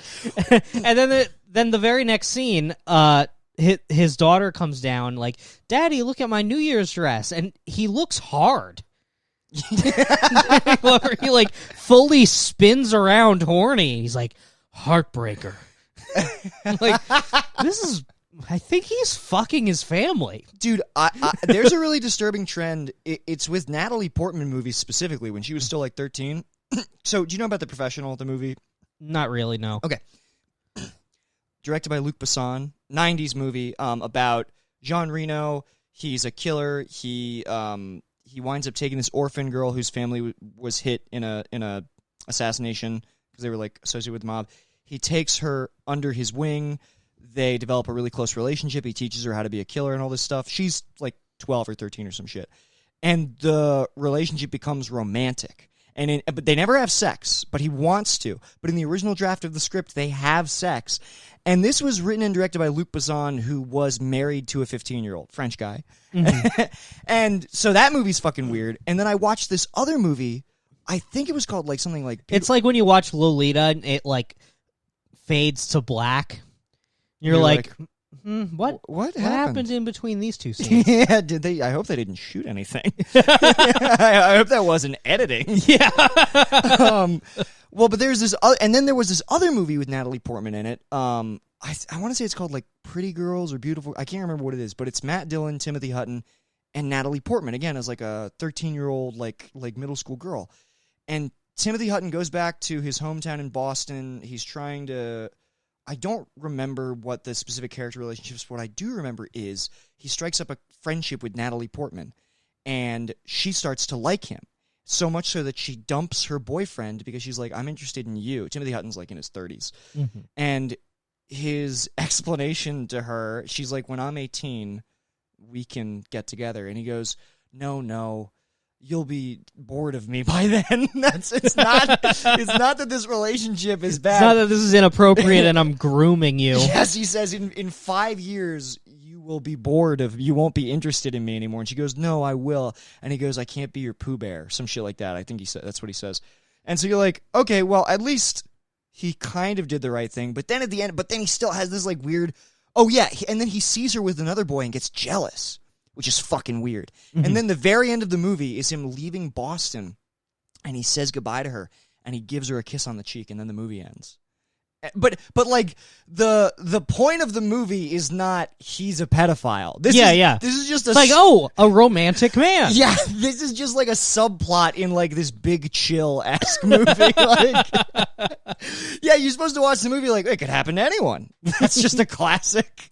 And then the very next scene, his daughter comes down like, Daddy, look at my New Year's dress, and he looks hard. He like fully spins around horny. He's like, heartbreaker. Like, this is, I think he's fucking his family. Dude, there's a really disturbing trend. It's with Natalie Portman movies specifically when she was still like 13. So, do you know about The Professional, the movie? Not really, no. Okay. Directed by Luc Besson, 90s movie about Jean Reno. He's a killer. He winds up taking this orphan girl whose family was hit in a assassination because they were like associated with the mob. He takes her under his wing. They develop a really close relationship. He teaches her how to be a killer and all this stuff. She's like 12 or 13 or some shit. And the relationship becomes romantic. But they never have sex, but he wants to. But in the original draft of the script, they have sex. And this was written and directed by Luc Besson, who was married to a 15-year-old French guy. Mm-hmm. And so that movie's fucking weird. And then I watched this other movie. I think it was called like something like... It's like when you watch Lolita and it like fades to black. You're like what happened in between these two scenes? Yeah, did they? I hope they didn't shoot anything. I hope that wasn't editing. Yeah. Well, but there's this, and then there was this other movie with Natalie Portman in it. I want to say it's called like Pretty Girls or Beautiful. I can't remember what it is, but it's Matt Dillon, Timothy Hutton, and Natalie Portman again as like a 13-year-old like middle school girl. And Timothy Hutton goes back to his hometown in Boston. He's trying to. I don't remember what the specific character relationships. What I do remember is he strikes up a friendship with Natalie Portman, and she starts to like him. So much so that she dumps her boyfriend because she's like, I'm interested in you. Timothy Hutton's like in his 30s. Mm-hmm. And his explanation to her, she's like, when I'm 18, we can get together. And he goes, no, you'll be bored of me by then. It's not that this relationship is bad. It's not that this is inappropriate and I'm grooming you. Yes, he says, in 5 years, you will be bored of, you won't be interested in me anymore. And she goes, no, I will. And he goes, I can't be your Pooh Bear. Some shit like that. I think he said, that's what he says. And so you're like, okay, well, at least he kind of did the right thing. But then at the end, he still has this like weird, oh yeah. And then he sees her with another boy and gets jealous, which is fucking weird. Mm-hmm. And then the very end of the movie is him leaving Boston, and he says goodbye to her, and he gives her a kiss on the cheek, and then the movie ends. But like the point of the movie is not he's a pedophile. This is just a romantic man. Yeah, this is just like a subplot in like this Big Chill-esque movie. Like, yeah, you're supposed to watch the movie like it could happen to anyone. That's just a classic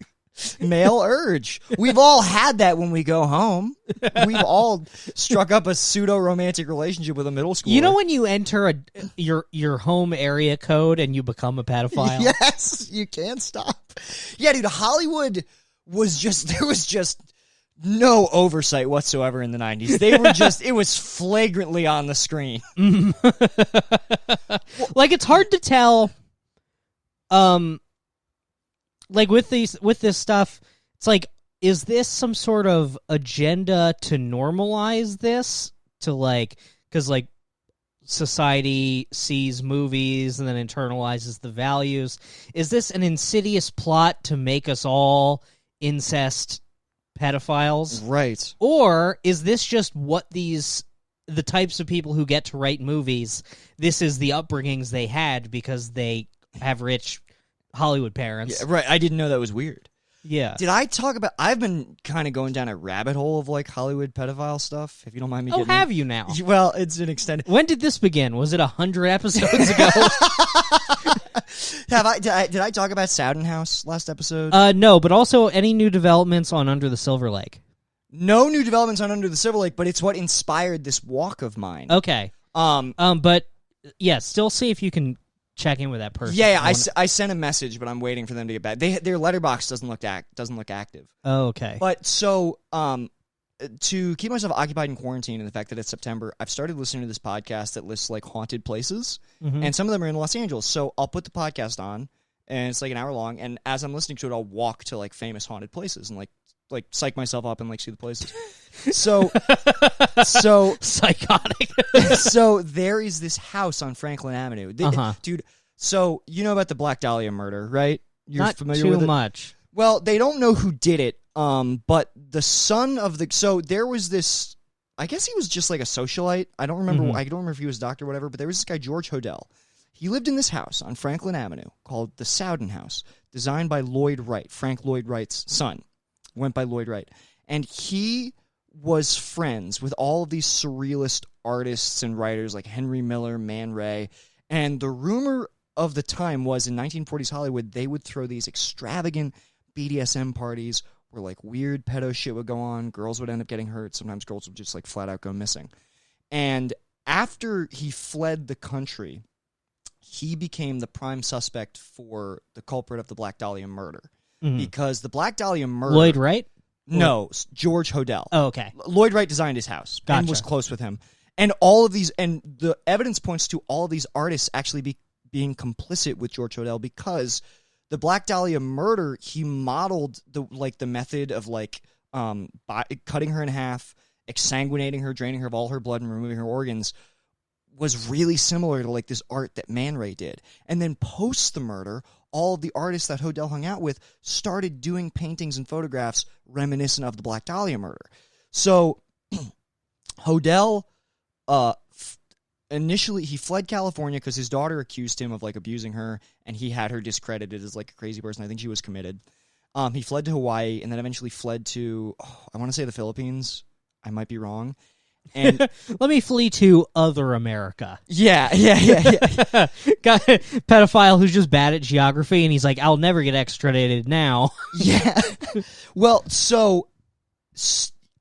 male urge. We've all had that when we go home. We've all struck up a pseudo-romantic relationship with a middle schooler. You know when you enter your home area code and you become a pedophile? Yes, you can't stop. Yeah, dude, Hollywood was there was just no oversight whatsoever in the 90s. They were just, it was flagrantly on the screen. Like, it's hard to tell, like with this stuff, it's like, is this some sort of agenda to normalize this? To like, because like society sees movies and then internalizes the values. Is this an insidious plot to make us all incest pedophiles? Right. Or is this just what the types of people who get to write movies, this is the upbringings they had because they have rich Hollywood parents. Yeah, right. I didn't know that was weird. Yeah. Did I talk about... I've been kind of going down a rabbit hole of, like, Hollywood pedophile stuff, if you don't mind me getting... Oh, have you now? Well, it's an extended... When did this begin? Was it 100 episodes ago? Did I talk about Sowden House last episode? No, but also any new developments on Under the Silver Lake? No new developments on Under the Silver Lake, but it's what inspired this walk of mine. Okay. But, yeah, still see if you can... check in with that person. Yeah, I sent a message, but I'm waiting for them to get back. Their letterbox doesn't look active. Oh, okay. But so, to keep myself occupied in quarantine and the fact that it's September, I've started listening to this podcast that lists like haunted places, and some of them are in Los Angeles. So I'll put the podcast on, and it's like an hour long. And as I'm listening to it, I'll walk to like famous haunted places and like like psych myself up and like see the places. So Psychotic. so there is this house on Franklin Avenue. Dude, so you know about the Black Dahlia murder, right? You're Not familiar too with it? much. Well, they don't know who did it, but the son of the... So there was this... I guess he was just like a socialite. I don't remember. I don't remember if he was a doctor or whatever, but there was this guy, George Hodel. He lived in this house on Franklin Avenue called the Sowden House, designed by Lloyd Wright, Frank Lloyd Wright's son. Went by Lloyd Wright. And he was friends with all of these surrealist artists and writers like Henry Miller, Man Ray. And the rumor of the time was in 1940s Hollywood, they would throw these extravagant BDSM parties where like weird pedo shit would go on. Girls would end up getting hurt. Sometimes girls would just like flat out go missing. And after he fled the country, he became the prime suspect for the culprit of the Black Dahlia murder. Because the Black Dahlia murder... Lloyd Wright? No, George Hodel. Oh, okay. Lloyd Wright designed his house and was close with him. And all of these... And the evidence points to all of these artists actually being complicit with George Hodel because the Black Dahlia murder, he modeled the method of cutting her in half, exsanguinating her, draining her of all her blood and removing her organs was really similar to like this art that Man Ray did. And then post the murder, all of the artists that Hodel hung out with started doing paintings and photographs reminiscent of the Black Dahlia murder. So Hodel initially he fled California because his daughter accused him of like abusing her, and he had her discredited as like a crazy person. I think she was committed. He fled to Hawaii and then eventually fled to I want to say the Philippines. I might be wrong. And let me flee to other America. Yeah. Got a pedophile who's just bad at geography, and he's like, I'll never get extradited now. Yeah. Well,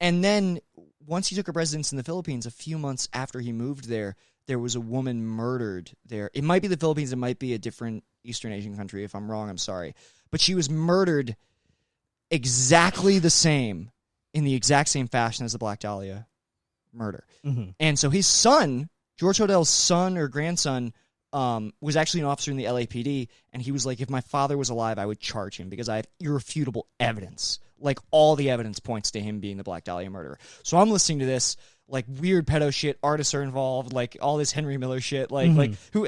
and then once he took up residence in the Philippines, a few months after he moved there, there was a woman murdered there. It might be the Philippines. It might be a different Eastern Asian country. If I'm wrong, I'm sorry. But she was murdered exactly the same, in the exact same fashion as the Black Dahlia murder. And so his son, George Hodel's son or grandson, was actually an officer in the LAPD, and he was like, if my father was alive, I would charge him because I have irrefutable evidence. Like, all the evidence points to him being the Black Dahlia murderer. So I'm listening to this, like, weird pedo shit, artists are involved, like, all this Henry Miller shit, like who,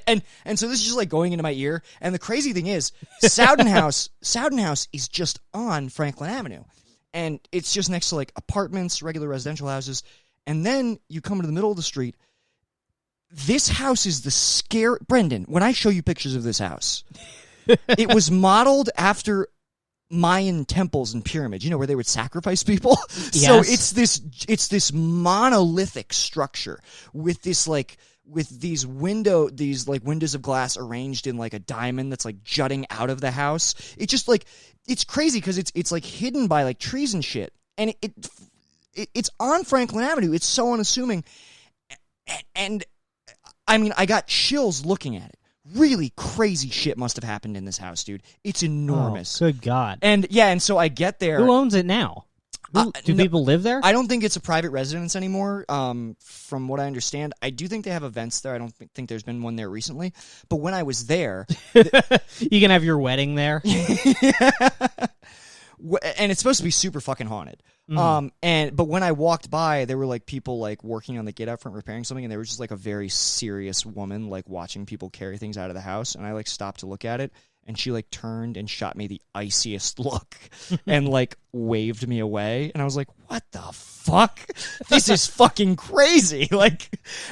and so this is just, like, going into my ear, and the crazy thing is, Sowden House is just on Franklin Avenue, and it's just next to, like, apartments, regular residential houses, and then you come into the middle of the street. This house is the scare... Brendan, when I show you pictures of this house, it was modeled after Mayan temples and pyramids, where they would sacrifice people. Yes. So it's this monolithic structure with this these windows of glass arranged in like a diamond that's like jutting out of the house. It's just like, it's crazy because it's like hidden by like trees and shit, and it's on Franklin Avenue. It's so unassuming, and I mean, I got chills looking at it. Really crazy shit must have happened in this house, dude. It's enormous. Oh, good God. And yeah, and so I get there. Who owns it now? Do people live there? I don't think it's a private residence anymore. From what I understand, I do think they have events there. I don't think there's been one there recently. But when I was there, you can have your wedding there. And it's supposed to be super fucking haunted. But when I walked by, there were like people like working on the gate out front repairing something, and there was just like a very serious woman like watching people carry things out of the house, and I like stopped to look at it, and she like turned and shot me the iciest look and like waved me away, and I was like, what the fuck? This is fucking crazy.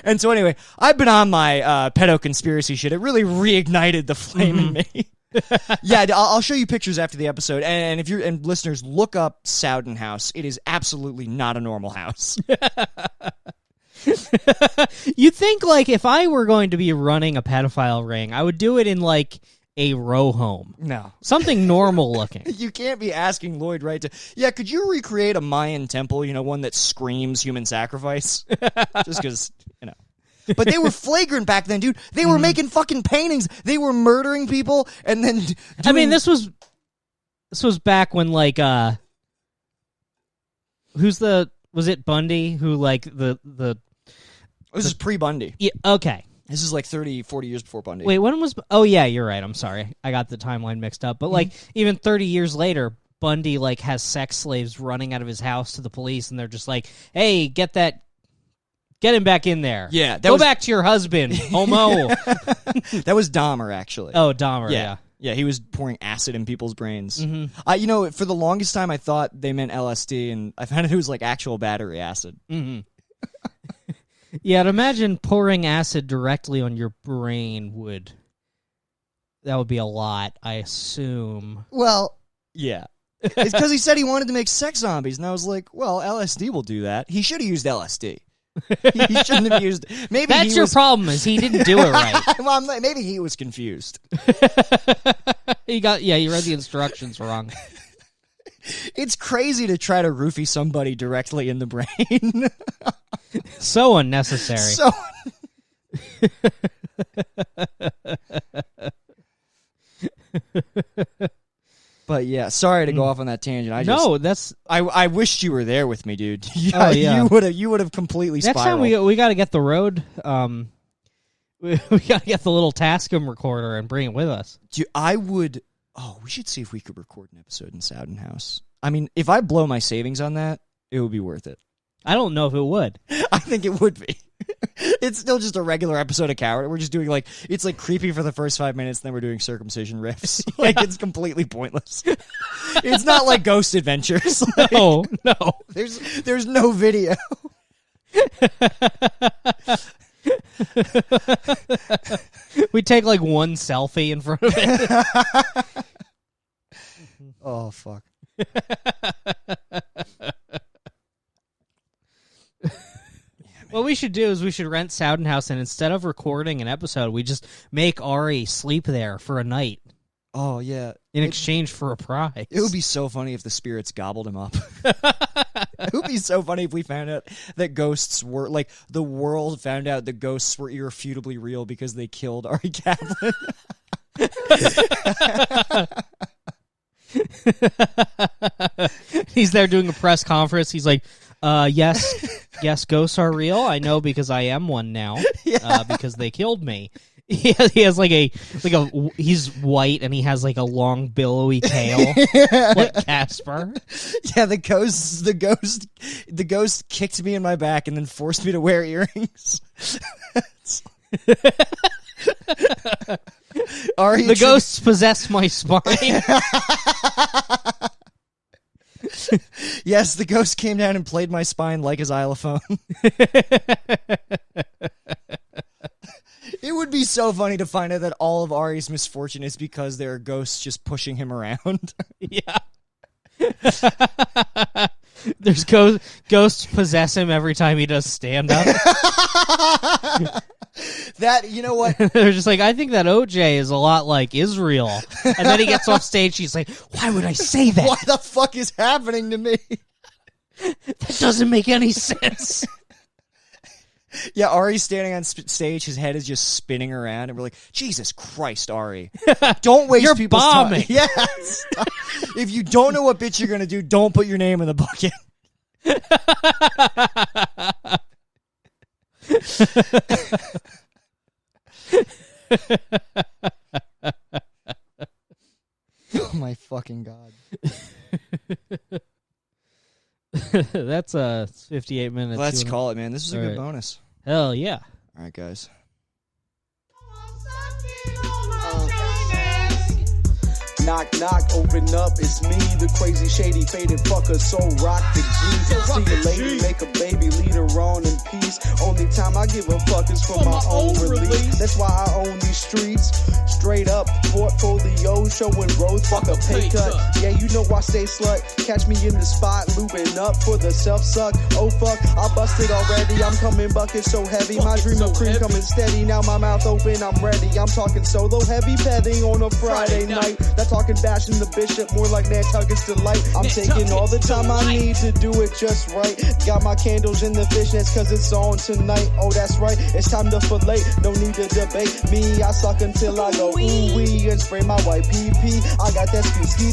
And so anyway, I've been on my pedo conspiracy shit. It really reignited the flame in me. Yeah, I'll show you pictures after the episode, and if you're listeners, look up Sowden House. It is absolutely not a normal house. You'd think like if I were going to be running a pedophile ring, I would do it in like a row home. No, something normal looking. You can't be asking Lloyd Wright to. Yeah, could you recreate a Mayan temple? One that screams human sacrifice, just because But they were flagrant back then, dude. They were making fucking paintings. They were murdering people, and then I mean, this was back when like was it Bundy who like the This is pre-Bundy. Yeah, okay. This is like 30, 40 years before Bundy. Wait, when was... Oh, yeah, you're right. I'm sorry. I got the timeline mixed up. But, like, even 30 years later, Bundy like has sex slaves running out of his house to the police, and they're just like, "Hey, get him back in there. Yeah, go back to your husband, homo." That was Dahmer, actually. Oh, Dahmer. Yeah. Yeah, he was pouring acid in people's brains. Mm-hmm. For the longest time, I thought they meant LSD, and I found out it was like actual battery acid. Mm-hmm. Yeah, I'd imagine pouring acid directly on your brain would be a lot, I assume. Well, yeah. It's because he said he wanted to make sex zombies, and I was like, well, LSD will do that. He should have used LSD. He shouldn't have used. Maybe that's your problem. Is he didn't do it right? Well, maybe he was confused. He read the instructions wrong. It's crazy to try to roofie somebody directly in the brain. So unnecessary. So. But yeah, sorry to go off on that tangent. I wished you were there with me, dude. Oh, yeah. You would have completely Next spiraled. time we got to get the road. We got to get the little Tascam recorder and bring it with us. Dude, we should see if we could record an episode in Sowden House. I mean, if I blow my savings on that, it would be worth it. I don't know if it would. I think it would be. It's still just a regular episode of Coward. We're just doing it's creepy for the first 5 minutes, and then we're doing circumcision riffs. It's completely pointless. It's not like Ghost Adventures. No. There's no video. We take one selfie in front of it. Oh, fuck. What we should do is we should rent Sowden House, and instead of recording an episode, we just make Ari sleep there for a night. Oh, yeah. In exchange for a prize. It would be so funny if the spirits gobbled him up. It would be so funny if we found out that ghosts were, the world found out that ghosts were irrefutably real because they killed Ari Kaplan. He's there doing a press conference. He's like, yes, ghosts are real. I know because I am one now. Because they killed me. He has he's white and he has a long billowy tail like Casper. Yeah, the ghost kicked me in my back and then forced me to wear earrings. The ghosts possess my spine. Yes, the ghost came down and played my spine like a xylophone. It would be so funny to find out that all of Ari's misfortune is because there are ghosts just pushing him around. Yeah. There's ghosts possess him every time he does stand-up. That, you know what? They're just like, I think that OJ is a lot like Israel. And then he gets off stage, he's like, why would I say that? What the fuck is happening to me? That doesn't make any sense. Yeah, Ari's standing on stage, his head is just spinning around, and we're like, Jesus Christ, Ari. Don't waste you're people's bombing. time. Yes. If you don't know what bit you're going to do, don't put your name in the bucket. Oh my fucking God. That's 58 minutes. Let's call it, man. This was a good bonus. Hell yeah. All right, guys. Knock, knock, open up, it's me, the crazy, shady, faded fucker, so rock the G. See a lady, make a baby, lead her on in peace. Only time I give a fuck is for my own release. That's why I own these streets. Straight up, portfolio, showing growth, fuck a pay cut. Yeah, you know I stay slut. Catch me in the spot, looping up for the self-suck. Oh fuck, I busted already, I'm coming bucket so heavy. My dream of cream coming steady, now my mouth open, I'm ready. I'm talking solo heavy petting on a Friday night. That's talking bashing the bishop, more like Nantucket's delight. I'm taking all the time I need to do it just right. Got my candles in the fishnets cause it's on tonight. Oh, that's right, it's time to fillet. No need to debate me, I suck until I go ooh-wee and spray my white pee-pee. I got that ski.